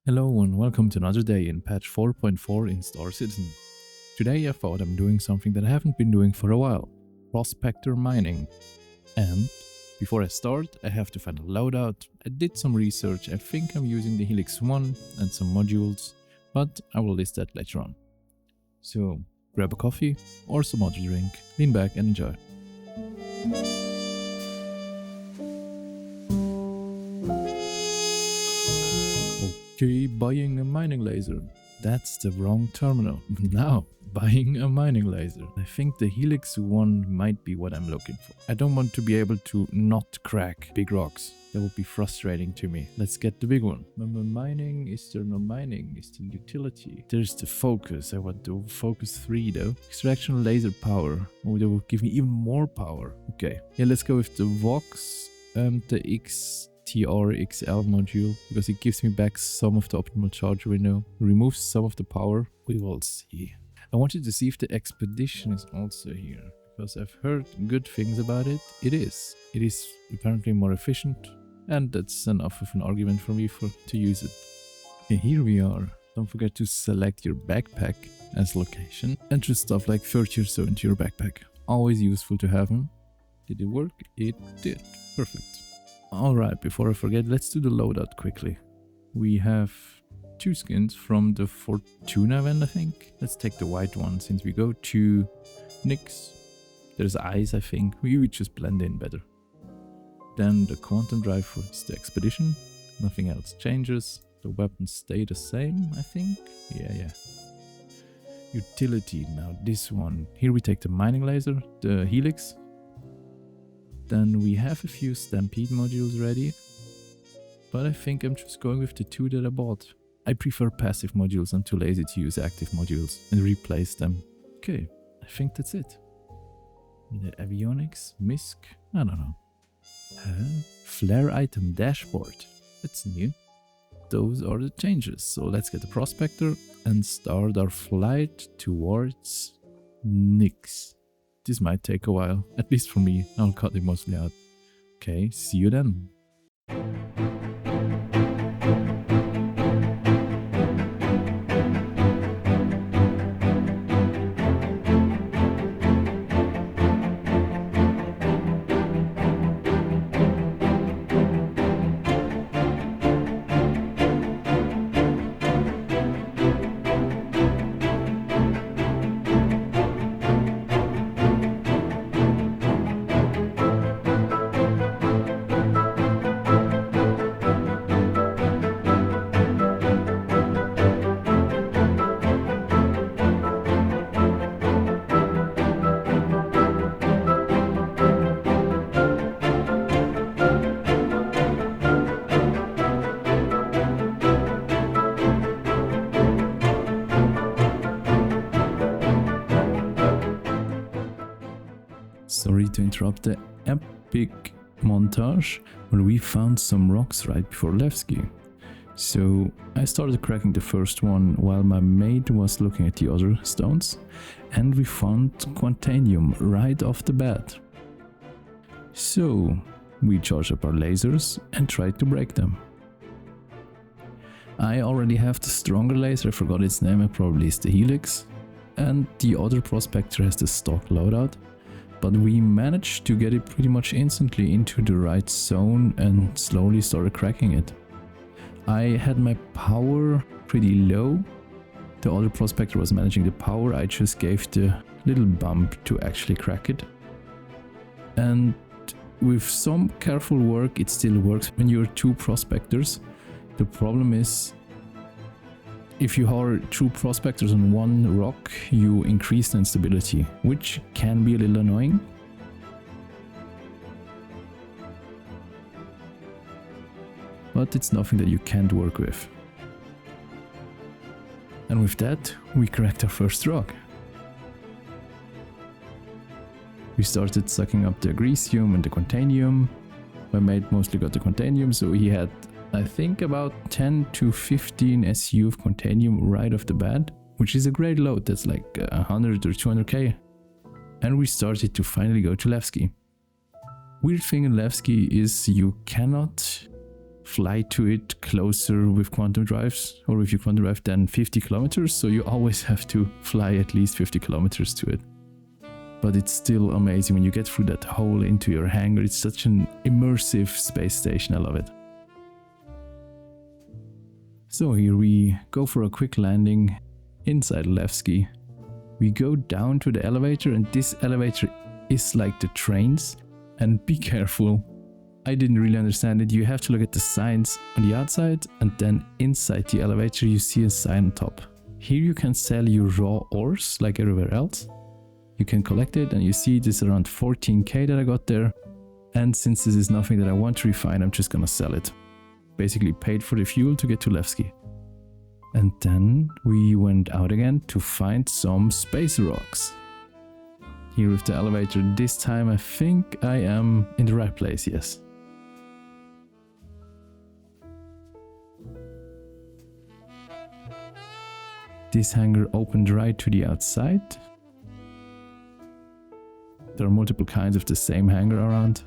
Hello and welcome to another day in patch 4.4 in Star Citizen. Today I thought I'm doing something that I haven't been doing for a while, prospector mining. And before I start, I have to find a loadout. I did some research, I think I'm using the Helix 1 and some modules, but I will list that later on. So grab a coffee or some other drink, lean back and enjoy. Okay, buying a mining laser. That's the wrong terminal. Now, buying a mining laser. I think the Helix 1 might be what I'm looking for. I don't want to be able to not crack big rocks. That would be frustrating to me. Let's get the big one. Mining, is there no mining? Is there utility? There's the focus. I want the focus 3 though. Extraction laser power. Oh, that will give me even more power. Okay, yeah, let's go with the Vox and the XTR-XL module, because it gives me back some of the optimal charge window, removes some of the power. We will see. I wanted to see if the expedition is also here, because I've heard good things about it. It is apparently more efficient, and that's enough of an argument for me to use it. Okay, here we are. Don't forget to select your backpack as location. And just stuff like 30 or so into your backpack. Always useful to have them. Did it work? It did. Perfect. Alright, before I forget, let's do the loadout quickly. We have 2 skins from the Fortuna event, I think. Let's take the white one since we go to Nix. There's eyes, I think. We would just blend in better. Then the quantum drive for the expedition. Nothing else changes. The weapons stay the same, I think. Yeah. Utility, now this one. Here we take the mining laser, the Helix. Then we have a few Stampede modules ready, but I think I'm just going with the 2 that I bought. I prefer passive modules, I'm too lazy to use active modules and replace them. Okay, I think that's it. The avionics, MISC, I don't know. Flare item dashboard, that's new. Those are the changes, so let's get the prospector and start our flight towards Nix. This might take a while, at least for me. I'll cut it mostly out. Okay, see you then. Sorry to interrupt the epic montage, but we found some rocks right before Levski. So I started cracking the first one while my mate was looking at the other stones, and we found Quantanium right off the bat. So we charged up our lasers and tried to break them. I already have the stronger laser, I forgot its name, it probably is the Helix, and the other prospector has the stock loadout. But we managed to get it pretty much instantly into the right zone and slowly started cracking it. I had my power pretty low. The other prospector was managing the power, I just gave the little bump to actually crack it. And with some careful work it still works when you're 2 prospectors. The problem is, if you are 2 prospectors on one rock, you increase the instability, which can be a little annoying. But it's nothing that you can't work with. And with that, we cracked our first rock. We started sucking up the Agresium and the Quantanium. My mate mostly got the Quantanium, so he had, I think, about 10 to 15 SU of Quantanium right off the bat, which is a great load. That's like 100 or 200k. And we started to finally go to Levski. Weird thing in Levski is you cannot fly to it closer with quantum drives, or if you quantum drive, than 50 kilometers. So you always have to fly at least 50 kilometers to it. But it's still amazing when you get through that hole into your hangar. It's such an immersive space station. I love it. So here we go for a quick landing inside Levski. We go down to the elevator, and this elevator is like the trains. And be careful, I didn't really understand it. You have to look at the signs on the outside, and then inside the elevator you see a sign on top. Here you can sell your raw ores like everywhere else. You can collect it, and you see this around 14k that I got there. And since this is nothing that I want to refine, I'm just gonna sell it. Basically paid for the fuel to get to Levski. And then we went out again to find some space rocks. Here with the elevator, this time I think I am in the right place, yes. This hangar opened right to the outside. There are multiple kinds of the same hangar around.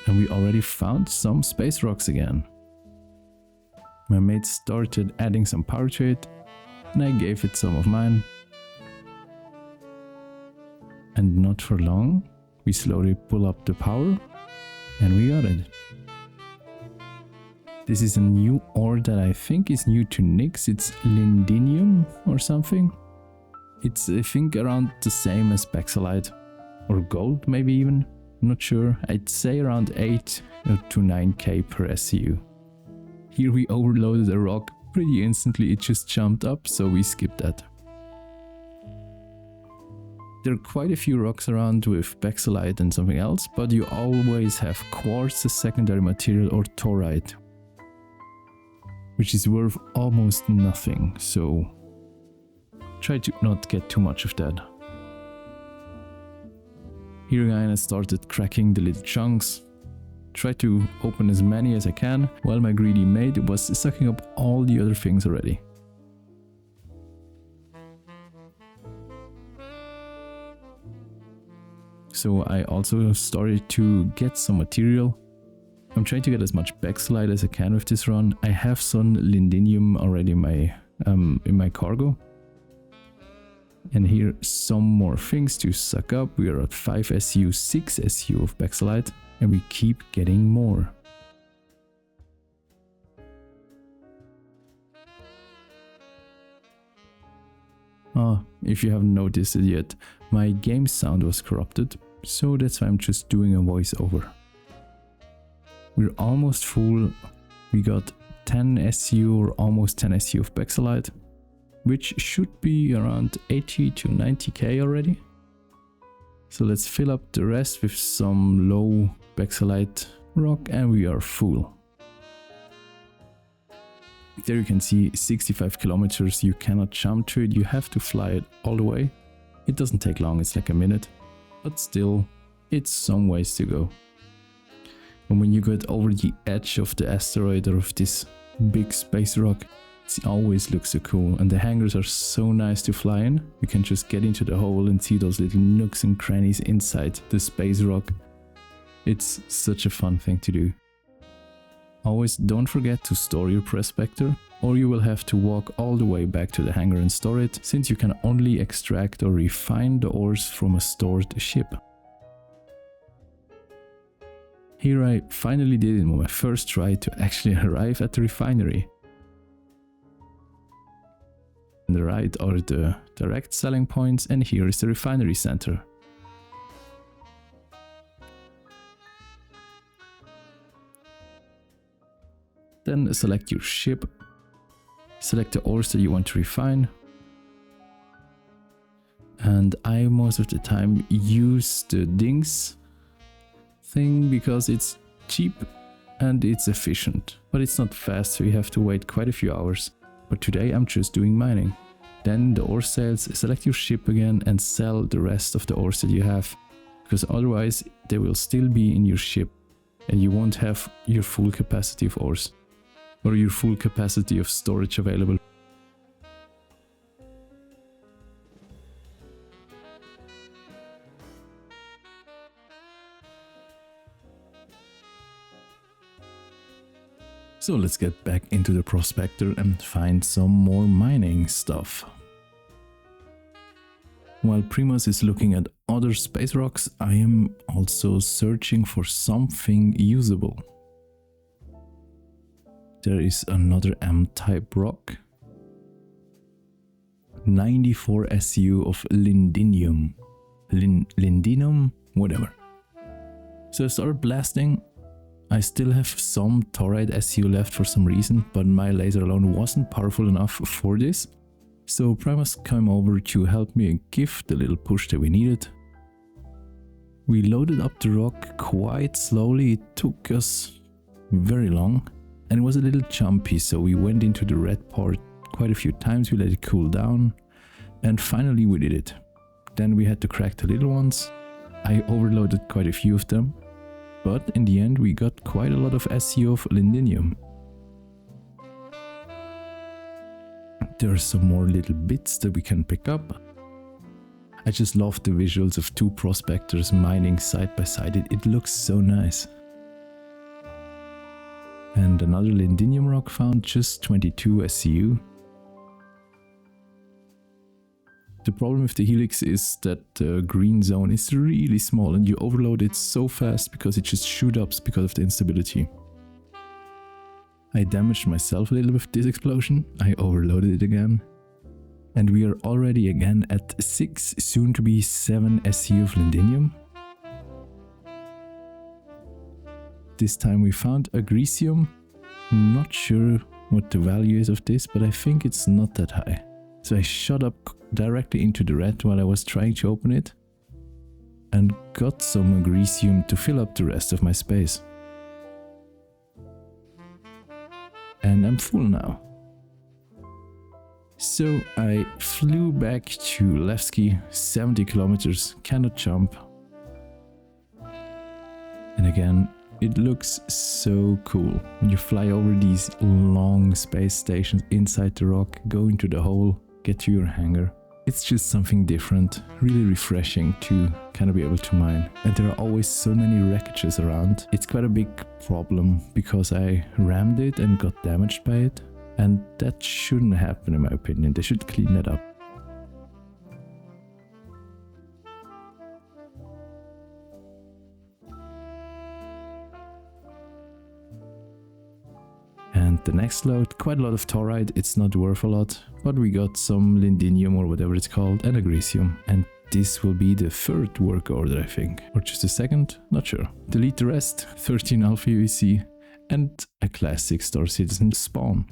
And we already found some space rocks again. My mate started adding some power to it, and I gave it some of mine. And not for long, we slowly pull up the power, and we got it. This is a new ore that I think is new to Nix. It's lindinium or something. It's, I think, around the same as bexalite. Or gold, maybe even. I'm not sure. I'd say around 8 to 9k per SCU. Here we overloaded a rock pretty instantly. It just jumped up, so we skipped that. There are quite a few rocks around with bexalite and something else, but you always have quartz as secondary material or thorite, which is worth almost nothing, so try to not get too much of that. Here again I started cracking the little chunks. Try to open as many as I can, while my greedy mate was sucking up all the other things already. So I also started to get some material. I'm trying to get as much bexalite as I can with this run. I have some lindinium already in my cargo. And here some more things to suck up. We are at 5 SU, 6 SU of bexalite, and we keep getting more. If you haven't noticed it yet, my game sound was corrupted, so that's why I'm just doing a voiceover. We're almost full. We got 10 SU or almost 10 SU of bexalite, which should be around 80 to 90k already. So let's fill up the rest with some low bexalite rock, and we are full. There you can see 65 kilometers. You cannot jump to it, you have to fly it all the way. It doesn't take long, it's like a minute, but still, it's some ways to go. And when you get over the edge of the asteroid or of this big space rock, it always looks so cool, and the hangars are so nice to fly in. You can just get into the hole and see those little nooks and crannies inside the space rock. It's such a fun thing to do. Always don't forget to store your prospector, or you will have to walk all the way back to the hangar and store it, since you can only extract or refine the ores from a stored ship. Here I finally did it on my first try to actually arrive at the refinery. On the right are the direct selling points, and here is the refinery center. Then select your ship, select the ores that you want to refine, and I most of the time use the dings thing because it's cheap and it's efficient, but it's not fast, so you have to wait quite a few hours. But today I'm just doing mining. Then the ore sales, select your ship again and sell the rest of the ores that you have, because otherwise they will still be in your ship and you won't have your full capacity of ores or your full capacity of storage available. So let's get back into the Prospector and find some more mining stuff. While Primus is looking at other space rocks, I am also searching for something usable. There is another M-type rock. 94 SU of lindinium. Lindinum? Whatever. So I started blasting. I still have some thorite SU left for some reason, but my laser alone wasn't powerful enough for this. So Primus came over to help me and give the little push that we needed. We loaded up the rock quite slowly. It took us very long and it was a little jumpy, so we went into the red part quite a few times. We let it cool down and finally we did it. Then we had to crack the little ones. I overloaded quite a few of them. But in the end we got quite a lot of SU of lindinium. There are some more little bits that we can pick up. I just love the visuals of two prospectors mining side by side. It looks so nice. And another lindinium rock found, just 22 SU. The problem with the helix is that the green zone is really small and you overload it so fast because it just shoots up because of the instability. I damaged myself a little with this explosion. I overloaded it again. And we are already again at 6, soon to be 7 SU of lindinium. This time we found agricium. Not sure what the value is of this, but I think it's not that high. So I shot up directly into the red while I was trying to open it and got some agricium to fill up the rest of my space. And I'm full now. So I flew back to Levski, 70 kilometers, cannot jump. And again, it looks so cool. When you fly over these long space stations inside the rock, go into the hole, get to your hangar. It's just something different, really refreshing to kind of be able to mine. And there are always so many wreckages around. It's quite a big problem because I rammed it and got damaged by it. And that shouldn't happen in my opinion. They should clean that up. And the next load, quite a lot of thorite. It's not worth a lot, but we got some lindinium or whatever it's called and agricium. And this will be the third work order, I think. Or just the second, not sure. Delete the rest, 13 alpha aUEC and a classic Star Citizen spawn.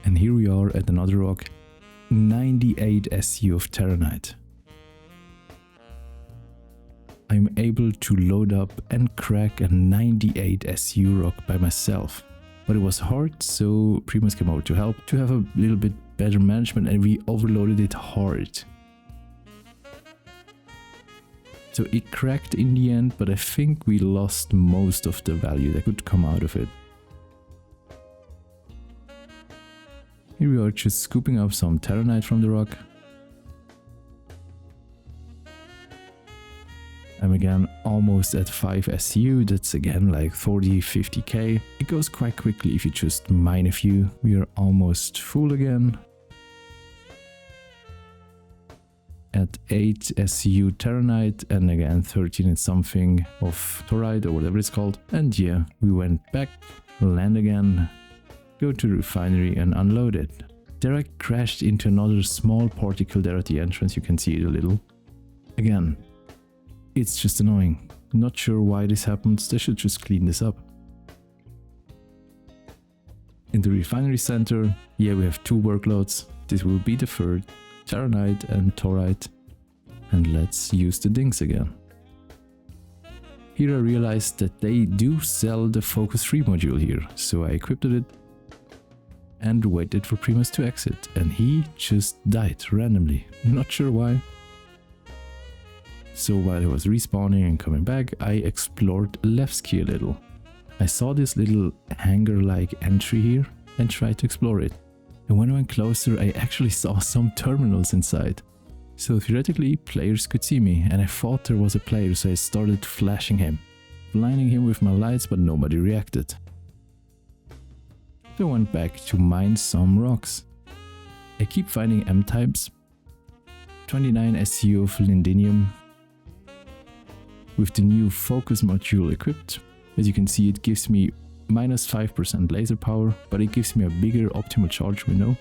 And here we are at another rock, 98 SU of Terranite. I'm able to load up and crack a 98 SU rock by myself. But it was hard, so Primus came over to help to have a little bit better management and we overloaded it hard. So it cracked in the end, but I think we lost most of the value that could come out of it. Here we are just scooping up some Terranite from the rock. I'm again almost at 5 SU, that's again like 40-50k. It goes quite quickly if you just mine a few. We are almost full again. At 8 SU Terranite and again 13 and something of thorite or whatever it's called. And yeah, we went back, land again. Go to the refinery and unload it. There I crashed into another small particle there at the entrance, you can see it a little. Again, it's just annoying. Not sure why this happens, they should just clean this up. In the refinery center, yeah, we have 2 workloads. This will be the third, Terranite and thorite. And let's use the dings again. Here I realized that they do sell the Focus 3 module here, so I equipped it and waited for Primus to exit, and he just died randomly, not sure why. So while he was respawning and coming back, I explored Levski a little. I saw this little hangar-like entry here, and tried to explore it. And when I went closer, I actually saw some terminals inside. So theoretically, players could see me, and I thought there was a player, so I started flashing him, blinding him with my lights, but nobody reacted. So I went back to mine some rocks. I keep finding M-types, 29 SU of lindinium. With the new focus module equipped, as you can see, it gives me minus 5% laser power, but it gives me a bigger optimal charge window.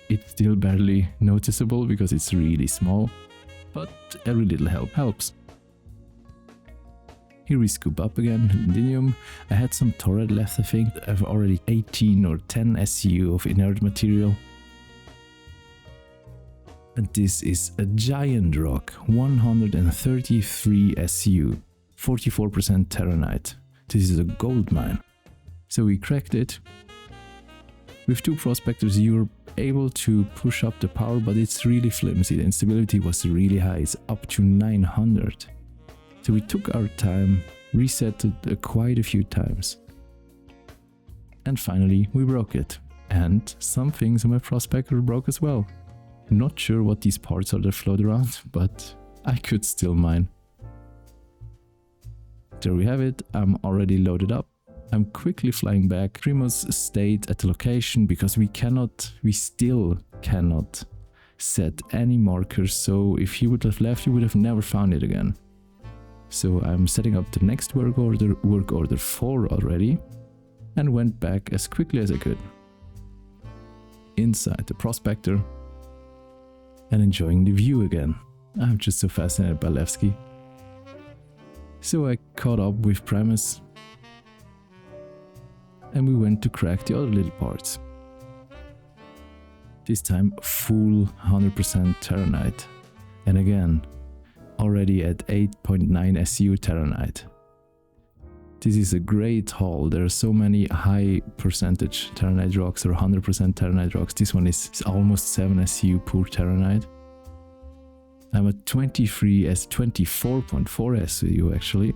It's still barely noticeable because it's really small, but every little help helps. Here we scoop up again, lindinium. I had some torrid left, I think. I have already 18 or 10 SU of inert material. And this is a giant rock, 133 SU, 44% terranite. This is a gold mine. So we cracked it. With 2 prospectors you're able to push up the power, but it's really flimsy. The instability was really high, it's up to 900. So we took our time, reset it quite a few times. And finally we broke it. And some things on my prospector broke as well. Not sure what these parts are that float around, but I could still mine. There we have it, I'm already loaded up. I'm quickly flying back. Primoz stayed at the location because we still cannot set any markers, so if he would have left, you would have never found it again. So I'm setting up the next work order 4 already, and went back as quickly as I could. Inside the prospector, and enjoying the view again. I'm just so fascinated by Levski. So I caught up with Primus, and we went to crack the other little parts. This time full 100% terranite, and again already at 8.9 SU terranite. This is a great haul. There are so many high percentage terranite rocks or 100% terranite rocks. This one is almost 7 SU pure terranite. I'm at 24.4 SU actually.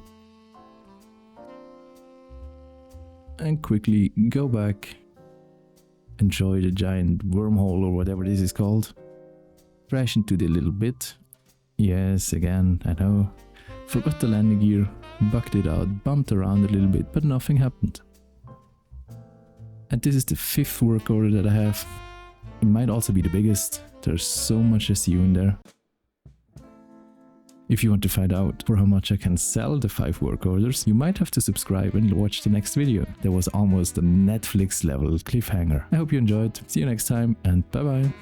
And quickly go back, enjoy the giant wormhole or whatever this is called. Crash into the little bit. Yes, again, I know. Forgot the landing gear, bugged it out, bumped around a little bit, but nothing happened. And this is the 5th work order that I have. It might also be the biggest. There's so much SU in there. If you want to find out for how much I can sell the 5 work orders, you might have to subscribe and watch the next video. There was almost a Netflix level cliffhanger. I hope you enjoyed. See you next time and bye bye.